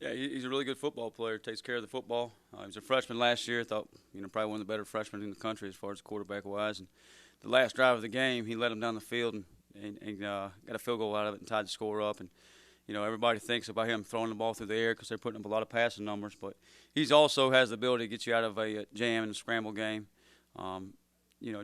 Yeah, he's a really good football player. Takes care of the football. He was a freshman last year. Thought probably one of the better freshmen in the country as far as quarterback wise. And the last drive of the game, he led them down the field and got a field goal out of it and tied the score up. And everybody thinks about him throwing the ball through the air because they're putting up a lot of passing numbers. But he's also has the ability to get you out of a jam and a scramble game.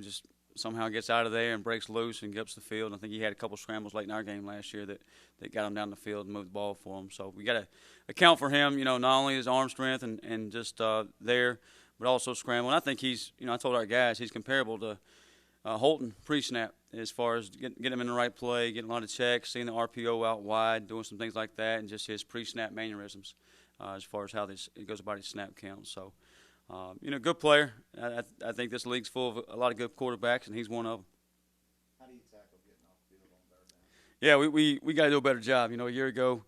Just somehow gets out of there and breaks loose and gets the field. I think he had a couple scrambles late in our game last year that got him down the field and moved the ball for him. So we got to account for him, not only his arm strength and just there, but also scrambling. I think he's, I told our guys, he's comparable to Holton pre-snap as far as getting him in the right play, getting a lot of checks, seeing the RPO out wide, doing some things like that, and just his pre-snap mannerisms as far as how it goes about his snap count. So, good player. I think this league's full of a lot of good quarterbacks, and he's one of them. How do you tackle getting off the field on third down? Yeah, we got to do a better job. A year ago,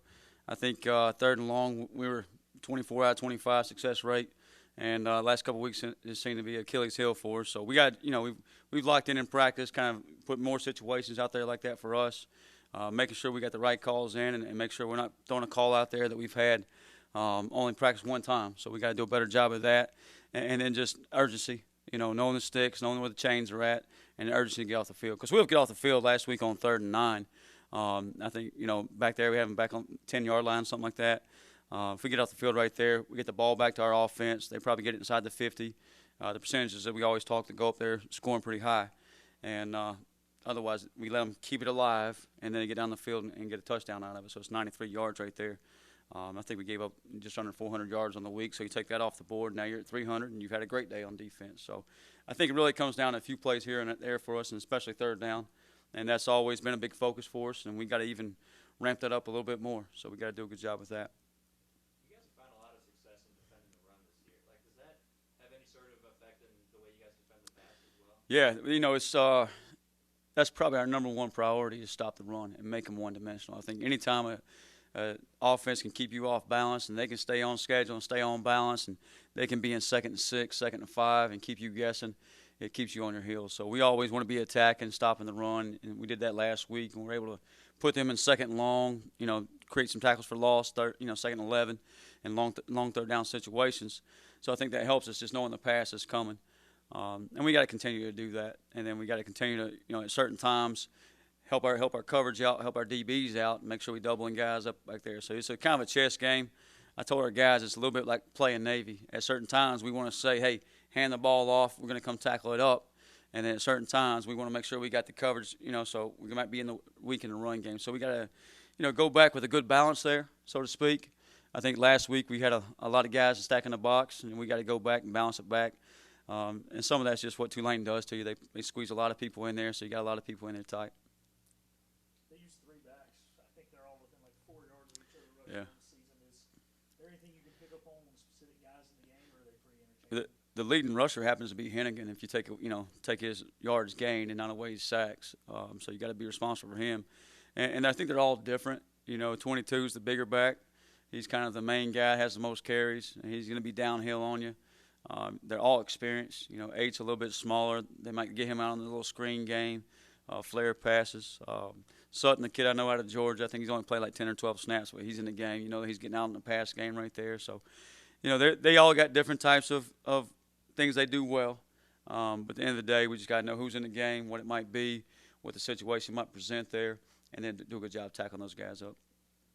I think third and long, we were 24 out of 25 success rate. And last couple of weeks it seemed to be Achilles' heel for us. So we got, we've locked in practice, kind of put more situations out there like that for us, making sure we got the right calls in and make sure we're not throwing a call out there that we've had only practiced one time. So we got to do a better job of that. And then just urgency, knowing the sticks, knowing where the chains are at, and the urgency to get off the field. Because we'll get off the field last week on 3rd and 9. I think, back there we have them back on 10-yard line, something like that. If we get off the field right there, we get the ball back to our offense. They probably get it inside the 50. The percentages that we always talk to go up there scoring pretty high. And otherwise, we let them keep it alive, and then they get down the field and get a touchdown out of it. So it's 93 yards right there. I think we gave up just under 400 yards on the week. So you take that off the board, now you're at 300, and you've had a great day on defense. So I think it really comes down to a few plays here and there for us, and especially third down. And that's always been a big focus for us, and we got to even ramp that up a little bit more. So we got to do a good job with that. Yeah, it's that's probably our number one priority is stop the run and make them one-dimensional. I think anytime a offense can keep you off balance and they can stay on schedule and stay on balance and they can be in 2nd and 6, 2nd and 5 and keep you guessing, it keeps you on your heels. So we always want to be attacking, stopping the run, and we did that last week. And we were able to put them in 2nd and long, create some tackles for loss, 2nd and 11, and long third down situations. So I think that helps us just knowing the pass is coming. And we got to continue to do that, and then we got to continue to, at certain times, help our coverage out, help our DBs out, and make sure we doubling guys up back there. So it's a kind of a chess game. I told our guys it's a little bit like playing Navy. At certain times, we want to say, hey, hand the ball off, we're going to come tackle it up, and then at certain times, we want to make sure we got the coverage, so we might be weak in the run game. So we got to, go back with a good balance there, so to speak. I think last week we had a lot of guys stacking the box, and we got to go back and balance it back. And some of that's just what Tulane does to you. They squeeze a lot of people in there, so you got a lot of people in there tight. They use 3 backs. I think they're all within like 4 yards of each other rushing this season. Is there anything you can pick up on specific guys in the game, or are they pretty interchangeable? The leading rusher happens to be Hennigan. If you take his yards gained and not away his sacks, so you got to be responsible for him. And I think they're all different. 22 is the bigger back. He's kind of the main guy, has the most carries, and he's going to be downhill on you. They're all experienced. 8's a little bit smaller. They might get him out on the little screen game, flare passes. Sutton, the kid I know out of Georgia, I think he's only played like 10 or 12 snaps, but he's in the game. He's getting out in the pass game right there. So, they all got different types of things they do well. But at the end of the day, we just got to know who's in the game, what it might be, what the situation might present there, and then do a good job tackling those guys up.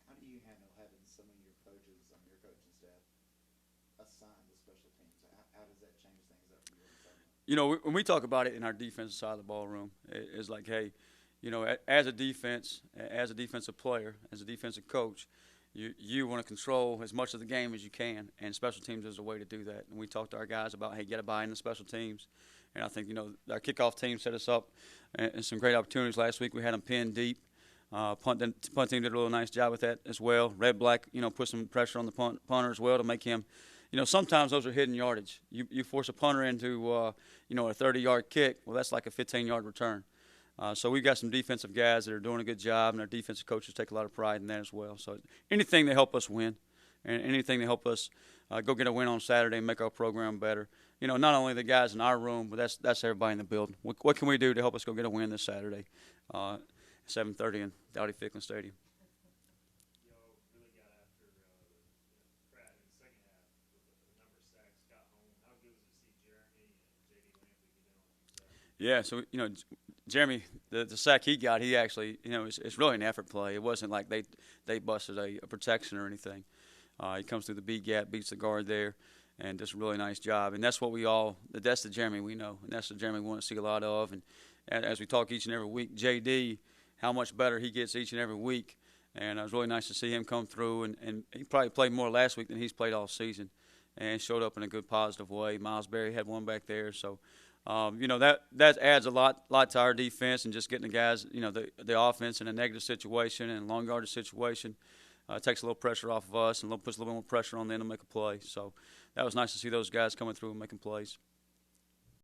How do you handle having some of your coaches on your coaching staff assigned to special teams? How does that change things up for you? When we talk about it in our defensive side of the ball room, it's like, hey, as a defense, as a defensive player, as a defensive coach, you want to control as much of the game as you can, and special teams is a way to do that. And we talked to our guys about, hey, you got to buy into special teams. And I think, our kickoff team set us up and some great opportunities last week. We had them pinned deep. Punt team did a really nice job with that as well. Red Black, put some pressure on the punter as well to make him. Sometimes those are hidden yardage. You force a punter into, a 30-yard kick. Well, that's like a 15-yard return. So we've got some defensive guys that are doing a good job, and our defensive coaches take a lot of pride in that as well. So anything to help us win, and anything to help us go get a win on Saturday and make our program better. Not only the guys in our room, but that's everybody in the building. What can we do to help us go get a win this Saturday? 7:30 in Dowdy-Ficklin Stadium. Y'all really got after Yeah, so Jeremy, the sack he got, he actually, it's really an effort play. It wasn't like they busted a protection or anything. He comes through the B gap, beats the guard there, and just a really nice job. And that's what that's the Jeremy we know, and that's the Jeremy we want to see a lot of. And as we talk each and every week, JD, how much better he gets each and every week. And it was really nice to see him come through, and he probably played more last week than he's played all season, and showed up in a good positive way. Miles Berry had one back there, so that adds a lot to our defense, and just getting the guys, the offense in a negative situation and long yardage situation. Takes a little pressure off of us and puts a little bit more pressure on them to make a play. So that was nice to see those guys coming through and making plays.